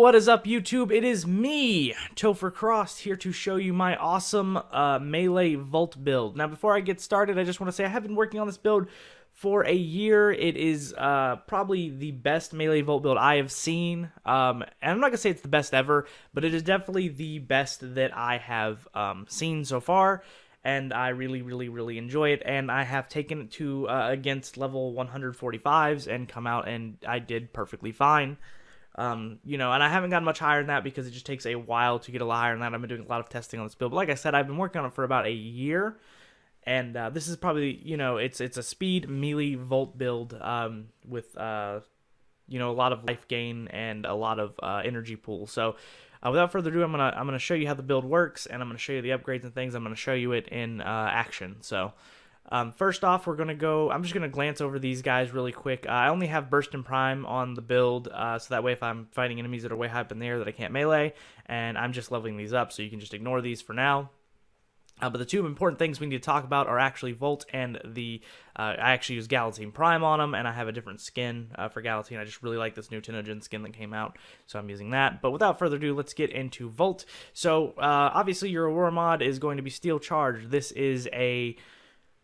What is up, YouTube? It is me, Topher Crost, here to show you my awesome melee vault build. Now, before I get started, I just want to say I have been working on this build for a year. It is probably the best melee vault build I have seen. And I'm not going to say it's the best ever, but it is definitely the best that I have seen so far. And I really enjoy it. And I have taken it to against level 145s and come out and I did perfectly fine. And I haven't gotten much higher than that because it just takes a while to get a lot higher than that. I've been doing a lot of testing on this build. But like I said, I've been working on it for about a year. And this is probably, it's a speed melee vault build with, a lot of life gain and a lot of energy pool. So without further ado, I'm gonna show you how the build works, and I'm gonna show you the upgrades and things. I'm gonna show you it in action. So first off, I'm just gonna glance over these guys really quick. I only have Burst and Prime on the build, so that way if I'm fighting enemies that are way high up in the air that I can't melee, and I'm just leveling these up, so you can just ignore these for now. But the two important things we need to talk about are actually Volt and I actually use Galatine Prime on them, and I have a different skin for Galatine. I just really like this new Tenogen skin that came out, so I'm using that. But without further ado, let's get into Volt. So, obviously, your Aurora mod is going to be Steel Charge. This is a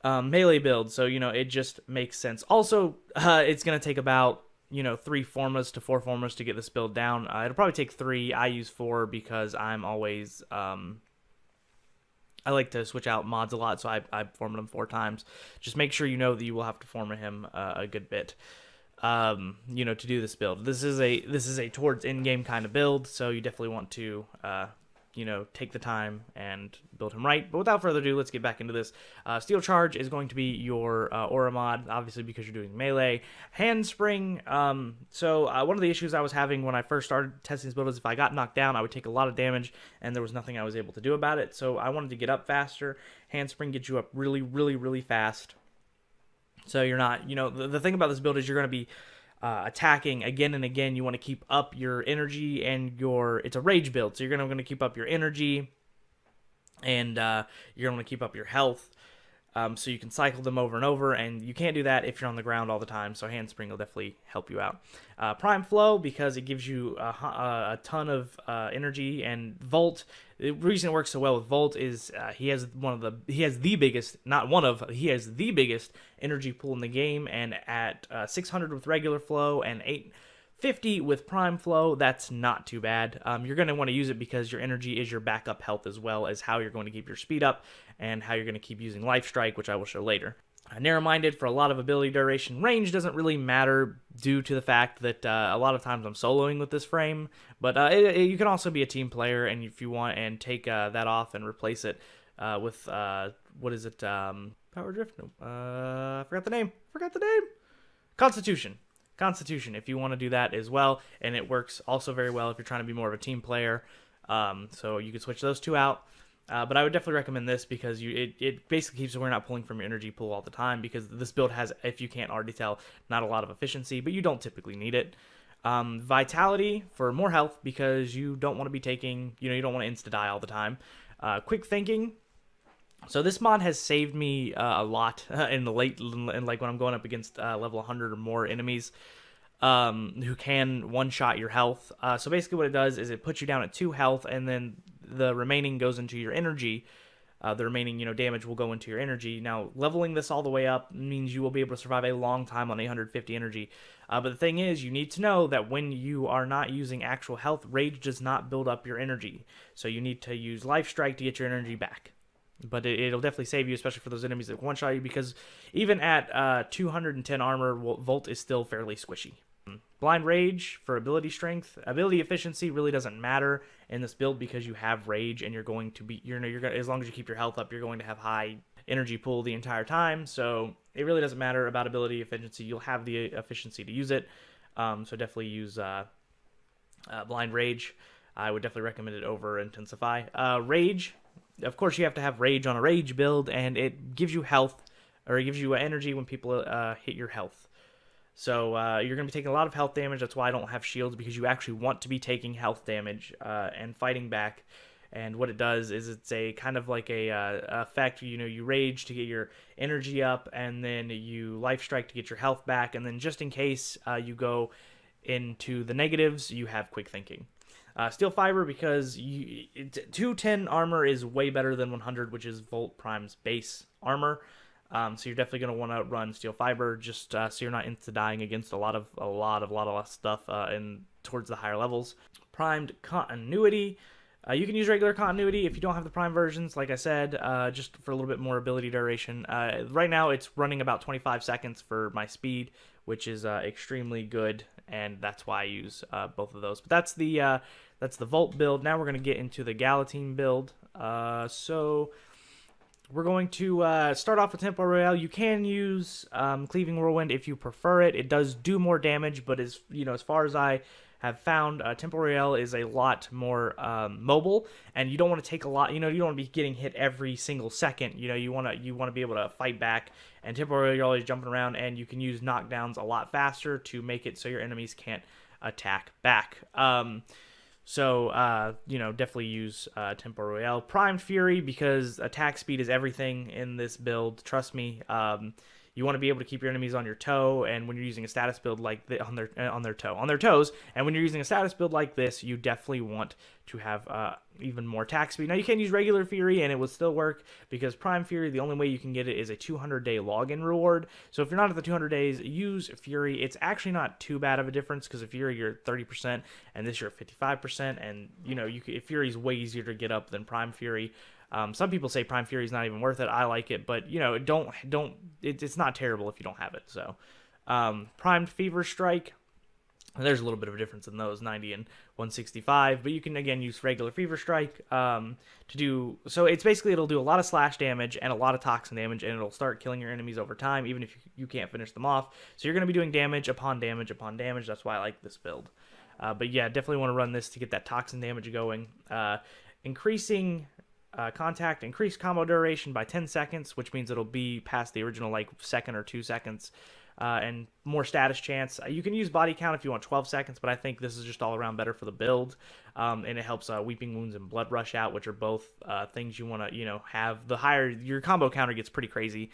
melee build, so, it just makes sense. Also, it's going to take about 3 formas to 4 formas to get this build down. It'll probably take 3. I use 4 because I'm always... I like to switch out mods a lot, so I formed them 4 times. Just make sure you know that you will have to form him a good bit, to do this build. This is a towards in-game kind of build, so you definitely want to, take the time and build him right. But without further ado, let's get back into this. Steel Charge is going to be your aura mod, obviously because you're doing melee. Handspring, one of the issues I was having when I first started testing this build is if I got knocked down, I would take a lot of damage, and there was nothing I was able to do about it, so I wanted to get up faster. Handspring gets you up really fast. So you're not, the thing about this build is you're going to be attacking again and again. You want to keep up your energy and it's a rage build, so you're going to keep up your energy and you're going to keep up your health, so you can cycle them over and over, and you can't do that if you're on the ground all the time, so Handspring will definitely help you out. Prime Flow, because it gives you a ton of energy, and Volt, the reason it works so well with Volt is he has the biggest energy pool in the game, and at 600 with regular flow and 850 with Prime Flow, that's not too bad. You're going to want to use it because your energy is your backup health, as well as how you're going to keep your speed up and how you're going to keep using Life Strike, which I will show later. Narrow-minded for a lot of ability duration. Range doesn't really matter due to the fact that a lot of times I'm soloing with this frame, but you can also be a team player, and if you want, and take that off and replace it with what is it? Power Drift? No, I forgot the name. Constitution. Constitution, if you want to do that as well, and it works also very well if you're trying to be more of a team player. So you could switch those two out. But I would definitely recommend this because it basically keeps we're not pulling from your energy pool all the time, because this build has, if you can't already tell, not a lot of efficiency, but you don't typically need it. Vitality for more health, because you don't want to be taking, you don't want to insta-die all the time. Quick Thinking. So this mod has saved me a lot in like when I'm going up against level 100 or more enemies who can one-shot your health. So basically what it does is it puts you down at 2 health, and then the remaining goes into your energy. The remaining, damage will go into your energy. Now, leveling this all the way up means you will be able to survive a long time on 850 energy. But the thing is, you need to know that when you are not using actual health, Rage does not build up your energy. So you need to use Life Strike to get your energy back. But it'll definitely save you, especially for those enemies that one-shot you, because even at 210 armor, Volt is still fairly squishy. Blind Rage for ability strength. Ability efficiency really doesn't matter in this build because you have Rage, and you're going to be, as long as you keep your health up, you're going to have high energy pool the entire time. So it really doesn't matter about ability efficiency. You'll have the efficiency to use it. So definitely use Blind Rage. I would definitely recommend it over Intensify. Rage. Of course, you have to have Rage on a Rage build, and it gives you health, or it gives you energy when people hit your health. So you're going to be taking a lot of health damage. That's why I don't have shields, because you actually want to be taking health damage and fighting back. And what it does is it's a kind of like a effect. You Rage to get your energy up, and then you Life Strike to get your health back. And then just in case you go into the negatives, you have Quick Thinking. Steel fiber, because 210 armor is way better than 100, which is Volt Prime's base armor. So you're definitely going to want to run steel fiber, just so you're not into dying against a lot of stuff in towards the higher levels. Primed continuity. You can use regular continuity if you don't have the prime versions, like I said, just for a little bit more ability duration. Right now, it's running about 25 seconds for my speed, which is extremely good, and that's why I use both of those. But that's the Volt build. Now we're going to get into the Galatine build. So we're going to start off with Tempo Royale. You can use Cleaving Whirlwind if you prefer it. It does do more damage, but as far as I have found, Tempo Royale is a lot more mobile, and you don't want to take a lot. You don't want to be getting hit every single second. You want to be able to fight back. And Tempo Royale, you're always jumping around, and you can use knockdowns a lot faster to make it so your enemies can't attack back. So definitely use Tempo Royale. Primed Fury, because attack speed is everything in this build. Trust me. You want to be able to keep your enemies on your toe, and when you're using a status build like on their toes, and when you're using a status build like this, you definitely want to have even more attack speed. Now you can use regular Fury, and it will still work, because Prime Fury, the only way you can get it is a 200-day login reward. So if you're not at the 200 days, use Fury. It's actually not too bad of a difference, because if Fury you're at 30%, and this you're at 55%, and if Fury's way easier to get up than Prime Fury. Some people say Prime Fury is not even worth it. I like it, but it's not terrible if you don't have it. So, Primed Fever Strike. There's a little bit of a difference in those, 90 and 165, but you can again use regular Fever Strike to do. So it's basically, it'll do a lot of slash damage and a lot of toxin damage, and it'll start killing your enemies over time, even if you can't finish them off. So you're going to be doing damage upon damage upon damage. That's why I like this build. But yeah, definitely want to run this to get that toxin damage going. Increasing contact, increased combo duration by 10 seconds, which means it'll be past the original second or 2 seconds, and more status chance. You can use body count if you want 12 seconds, but I think this is just all around better for the build, and it helps Weeping Wounds and Blood Rush out, which are both things you want to have. The higher your combo counter gets pretty crazy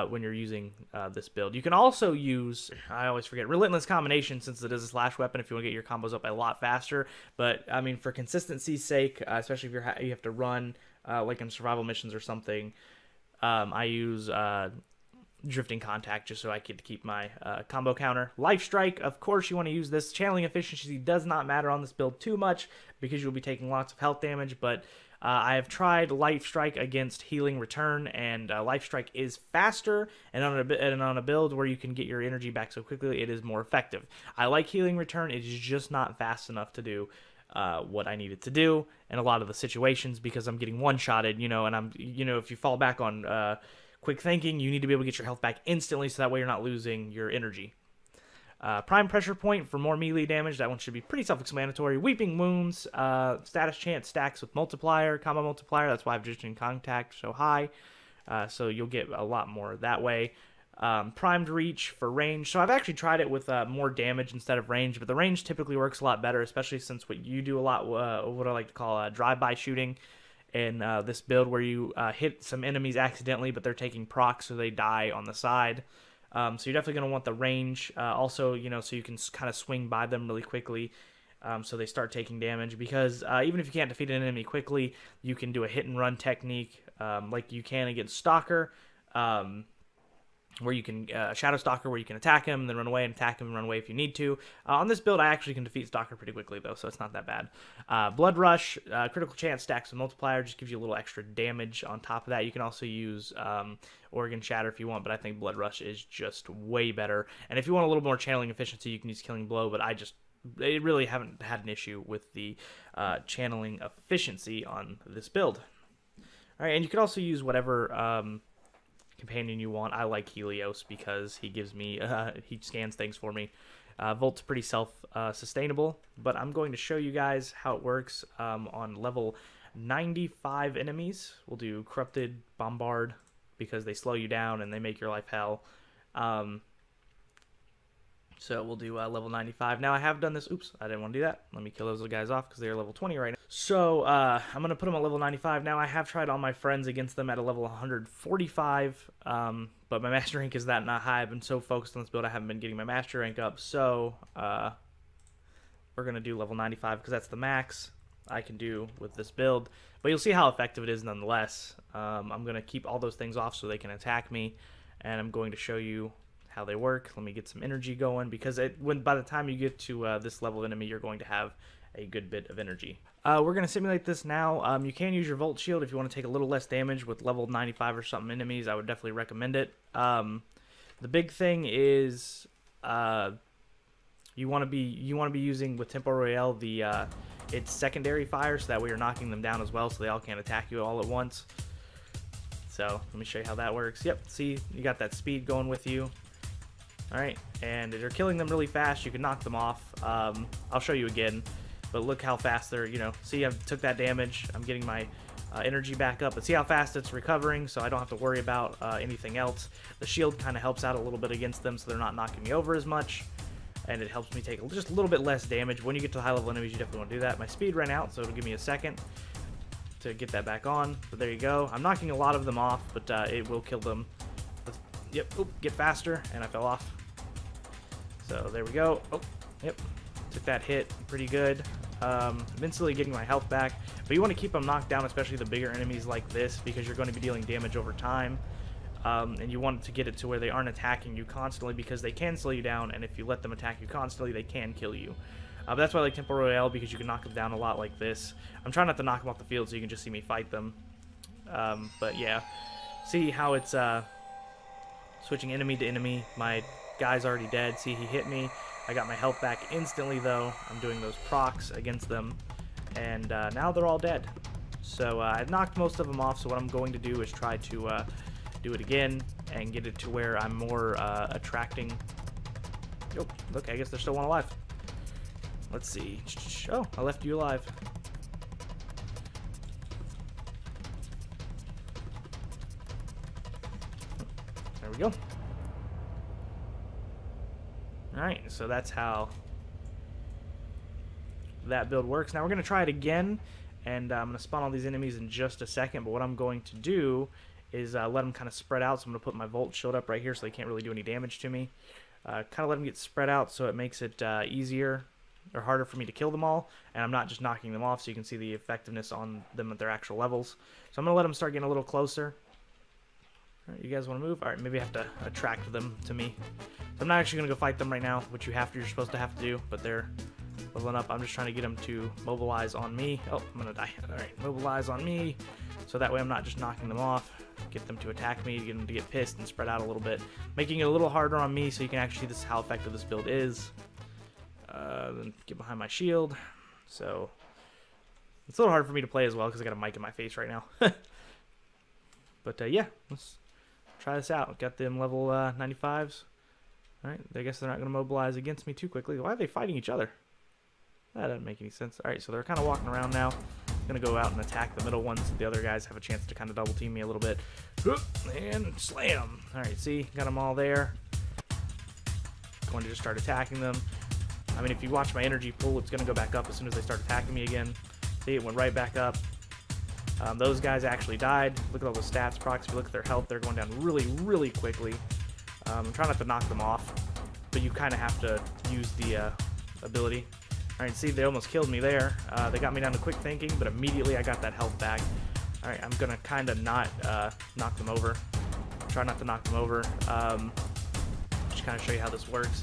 when you're using this build. You can also use, I always forget, Relentless Combination, since it is a slash weapon, if you want to get your combos up a lot faster. But I mean, for consistency's sake, especially if you have to run like in survival missions or something, I use Drifting Contact just so I could keep my combo counter. Life Strike, of course you want to use this. Channeling Efficiency does not matter on this build too much, because you'll be taking lots of health damage, but I have tried Life Strike against Healing Return, and Life Strike is faster, and on a build where you can get your energy back so quickly, it is more effective. I like Healing Return, it is just not fast enough to do what I need it to do in a lot of the situations, because I'm getting one-shotted, and I'm, if you fall back on quick thinking, you need to be able to get your health back instantly, so that way you're not losing your energy. Prime Pressure Point for more melee damage. That one should be pretty self-explanatory. Weeping Wounds, status chance stacks with multiplier, combo multiplier. That's why I've Drifting Contact so high. So you'll get a lot more that way. Primed Reach for range. So I've actually tried it with more damage instead of range, but the range typically works a lot better, especially since what you do a lot, what I like to call drive-by shooting in this build, where you hit some enemies accidentally, but they're taking procs, so they die on the side. So you're definitely going to want the range. Also, so you can kind of swing by them really quickly, so they start taking damage. Because even if you can't defeat an enemy quickly, you can do a hit-and-run technique, like you can against Stalker, where you can Shadow Stalker, where you can attack him, then run away, and attack him and run away if you need to. On this build, I actually can defeat Stalker pretty quickly, though, so it's not that bad. Blood Rush, critical chance stacks with multiplier, just gives you a little extra damage on top of that. You can also use Organ Shatter if you want, but I think Blood Rush is just way better. And if you want a little more channeling efficiency, you can use Killing Blow, but I really haven't had an issue with the channeling efficiency on this build. All right, and you can also use whatever companion you want. I like Helios because he gives me he scans things for me. Volt's pretty self-sustainable, but I'm going to show you guys how it works on level 95 enemies. We'll do Corrupted Bombard because they slow you down and they make your life hell. So we'll do level 95. Now I have done this. Oops, I didn't want to do that. Let me kill those little guys off because they're level 20 right now. So I'm going to put them at level 95. Now I have tried all my friends against them at a level 145, but my master rank is that not high. I've been so focused on this build I haven't been getting my master rank up. So we're going to do level 95 because that's the max I can do with this build. But you'll see how effective it is nonetheless. I'm going to keep all those things off so they can attack me, and I'm going to show you how they work. Let me get some energy going, because by the time you get to this level of enemy, you're going to have a good bit of energy. We're going to simulate this now. You can use your Volt Shield if you want to take a little less damage with level 95 or something enemies. I would definitely recommend it. The big thing is you want to be using with Tempo Royale its secondary fire, so that way you're knocking them down as well, so they all can't attack you all at once. So let me show you how that works. Yep, see, you got that speed going with you. Alright, and if you're killing them really fast, you can knock them off. I'll show you again, but look how fast they're, see, I took that damage. I'm getting my energy back up, but see how fast it's recovering, so I don't have to worry about anything else. The shield kind of helps out a little bit against them, so they're not knocking me over as much, and it helps me take just a little bit less damage. When you get to high level enemies, you definitely want to do that. My speed ran out, so it'll give me a second to get that back on, but there you go. I'm knocking a lot of them off, but it will kill them. Yep, oop, get faster, and I fell off. So there we go. Oh, yep, took that hit pretty good. I'm instantly getting my health back, but you want to keep them knocked down, especially the bigger enemies like this, because you're going to be dealing damage over time, and you want to get it to where they aren't attacking you constantly, because they can slow you down, and if you let them attack you constantly, they can kill you. But that's why I like Tempo Royale, because you can knock them down a lot like this. I'm trying not to knock them off the field so you can just see me fight them. But yeah, see how it's switching enemy to enemy. My guy's already dead. See, he hit me. I got my health back instantly, though. I'm doing those procs against them, and now they're all dead. So I've knocked most of them off, so what I'm going to do is try to do it again and get it to where I'm more attracting. Oh, look, I guess there's still one alive. Let's see. Oh, I left you alive. There we go. Alright, so that's how that build works. Now we're going to try it again, and I'm going to spawn all these enemies in just a second, but what I'm going to do is let them kind of spread out, so I'm going to put my Volt Shield up right here so they can't really do any damage to me. Kind of let them get spread out so it makes it easier or harder for me to kill them all, and I'm not just knocking them off, so you can see the effectiveness on them at their actual levels. So I'm going to let them start getting a little closer. Alright, you guys want to move? Alright, maybe I have to attract them to me. So I'm not actually going to go fight them right now, which you're supposed to have to do, but they're leveling up. I'm just trying to get them to mobilize on me. Oh, I'm going to die. Alright, mobilize on me, so that way I'm not just knocking them off. Get them to attack me, get them to get pissed and spread out a little bit. Making it a little harder on me so you can actually see this how effective this build is. Then get behind my shield. So it's a little hard for me to play as well because I got a mic in my face right now. But yeah, let's try this out. Got them level 95s. Alright, I guess they're not going to mobilize against me too quickly. Why are they fighting each other? That doesn't make any sense. Alright, so they're kind of walking around now. I'm going to go out and attack the middle ones. The other guys have a chance to kind of double team me a little bit. And slam! Alright, see? Got them all there. Going to just start attacking them. I mean, if you watch my energy pool, it's going to go back up as soon as they start attacking me again. See, it went right back up. Those guys actually died. Look at all the stats procs. If you look at their health, they're going down really, really quickly. I'm trying not to knock them off, but you kind of have to use the ability. Alright, see, they almost killed me there. They got me down to quick thinking, but immediately I got that health back. Alright, I'm going to kind of not knock them over. Try not to knock them over. Just kind of show you how this works.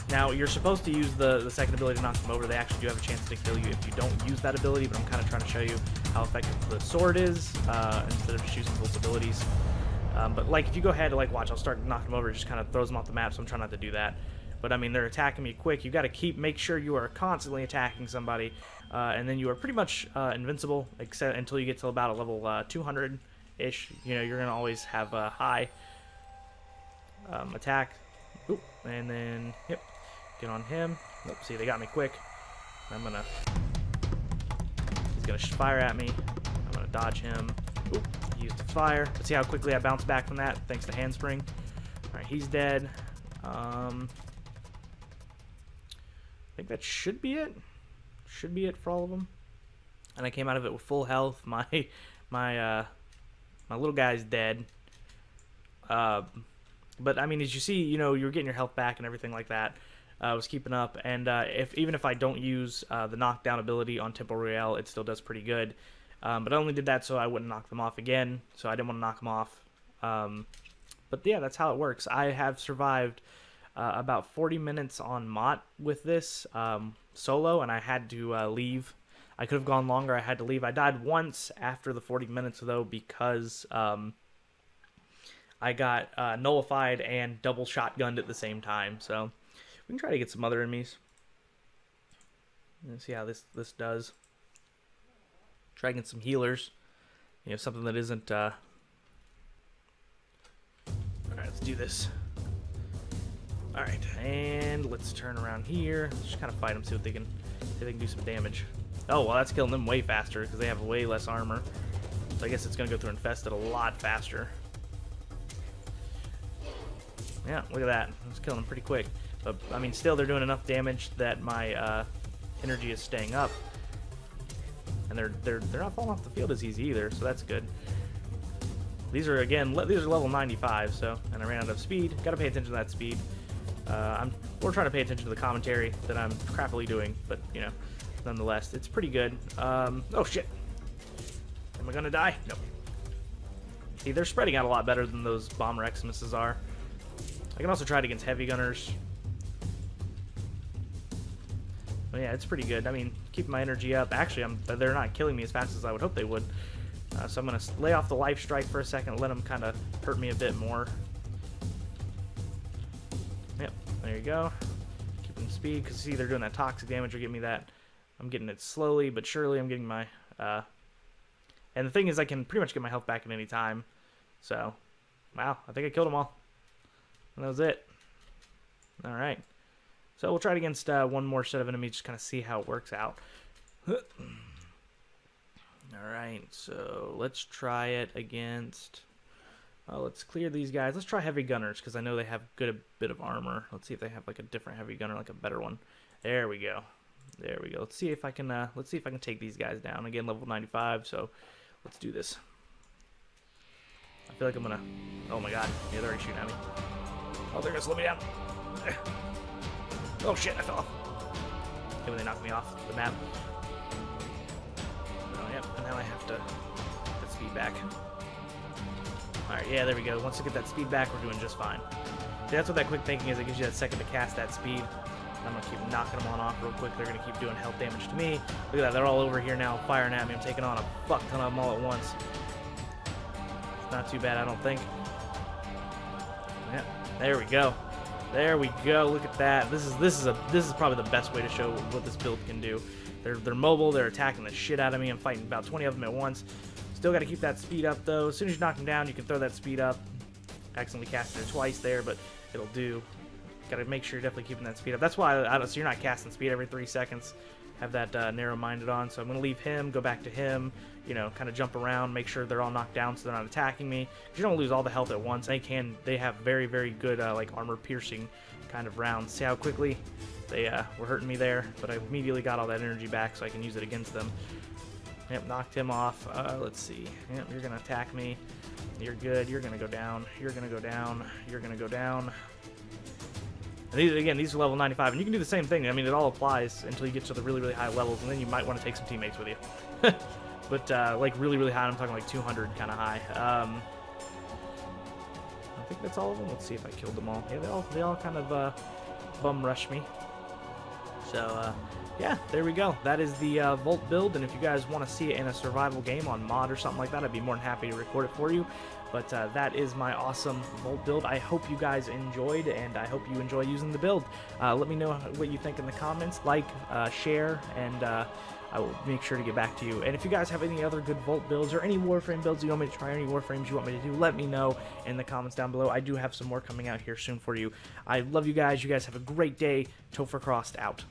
Now, you're supposed to use the second ability to knock them over. They actually do have a chance to kill you if you don't use that ability, but I'm kind of trying to show you how effective the sword is instead of just using both abilities. But like, if you go ahead and watch, I'll start knocking them over. It just kind of throws them off the map, so I'm trying not to do that. But I mean, they're attacking me quick. You got to make sure you are constantly attacking somebody, and then you are pretty much invincible, except until you get to about a level 200-ish. You know, you're gonna always have a high attack. Oop, and then yep, get on him. Nope, see, they got me quick. He's gonna fire at me. I'm gonna dodge him. Oop, he used the fire. But see how quickly I bounce back from that thanks to handspring. All right, he's dead. I think that should be it. Should be it for all of them. And I came out of it with full health. My little guy's dead. But I mean, as you see, you know, you're getting your health back and everything like that. was keeping up, and even if I don't use the knockdown ability on Tempo Royale, it still does pretty good. But I only did that so I wouldn't knock them off again, so I didn't want to knock them off. But yeah, that's how it works. I have survived about 40 minutes on Mott with this solo, and I had to leave. I could have gone longer. I had to leave. I died once after the 40 minutes, though, because I got nullified and double shotgunned at the same time. So we can try to get some other enemies. Let's see how this does. Try to get some healers. You know, something that isn't... Alright, let's do this. Alright, and let's turn around here. Let's just kind of fight them, see if they can do some damage. Oh, well, that's killing them way faster because they have way less armor. So I guess it's going to go through Infested a lot faster. Yeah, look at that. It's killing them pretty quick. But, I mean, still, they're doing enough damage that my energy is staying up. And they're not falling off the field as easy either, so that's good. These are, again, these are level 95, so, and I ran out of speed. Got to pay attention to that speed. We're trying to pay attention to the commentary that I'm crappily doing, but, you know, nonetheless, it's pretty good. Oh, shit. Am I going to die? Nope. See, they're spreading out a lot better than those Bomber Eximuses are. I can also try it against Heavy Gunners. But yeah, it's pretty good. I mean, keeping my energy up. Actually, they're not killing me as fast as I would hope they would. So I'm going to lay off the Life Strike for a second, let them kind of hurt me a bit more. Yep, there you go. Keeping speed, because see, they're doing that toxic damage. They're getting me that. I'm getting it slowly, but surely I'm getting my... And the thing is, I can pretty much get my health back at any time. So, wow, I think I killed them all. And that was it. Alright. So we'll try it against one more set of enemies, just kind of see how it works out. Alright, so let's try it against... let's clear these guys. Let's try Heavy Gunners, because I know they have a bit of armor. Let's see if they have like a different Heavy Gunner, like a better one. There we go. There we go. Let's see if I can take these guys down. Again, level 95, so let's do this. I feel like I'm gonna... Oh my god. Yeah, they're already shooting at me. Oh, they're gonna slow me down. Oh shit, I fell off. Okay, when they knocked me off the map. Oh, yep, and now I have to get that speed back. Alright, yeah, there we go. Once we get that speed back, we're doing just fine. See, that's what that quick thinking is. It gives you that second to cast that speed. I'm going to keep knocking them on off real quick. They're going to keep doing health damage to me. Look at that. They're all over here now firing at me. I'm taking on a fuck ton of them all at once. It's not too bad, I don't think. Yeah, there we go. There we go. Look at that. This is probably the best way to show what this build can do. They're mobile. They're attacking the shit out of me. I'm fighting about 20 of them at once. Still got to keep that speed up, though. As soon as you knock them down, you can throw that speed up. Accidentally casted it twice there, but it'll do. Got to make sure you're definitely keeping that speed up. That's why so you're not casting speed every 3 seconds. Have that narrow-minded on. So I'm going to leave him, go back to him, you know, kind of jump around, make sure they're all knocked down so they're not attacking me. Because you don't lose all the health at once. They have very, very good, like, armor-piercing kind of rounds. See how quickly they were hurting me there? But I immediately got all that energy back so I can use it against them. Yep, knocked him off. Let's see. Yep, you're going to attack me. You're good. You're going to go down. You're going to go down. You're going to go down. And these are level 95, and you can do the same thing. I mean, it all applies until you get to the really, really high levels, and then you might want to take some teammates with you. But, like, really, really high, I'm talking like 200 kind of high. I think that's all of them. Let's see if I killed them all. Yeah, they all kind of bum rush me. So, yeah, there we go. That is the Volt build, and if you guys want to see it in a survival game on mod or something like that, I'd be more than happy to record it for you. But that is my awesome Volt build. I hope you guys enjoyed, and I hope you enjoy using the build. Let me know what you think in the comments. Like, share, and I will make sure to get back to you. And if you guys have any other good Volt builds or any Warframe builds you want me to try, or any Warframes you want me to do, let me know in the comments down below. I do have some more coming out here soon for you. I love you guys. You guys have a great day. Topher Crost out.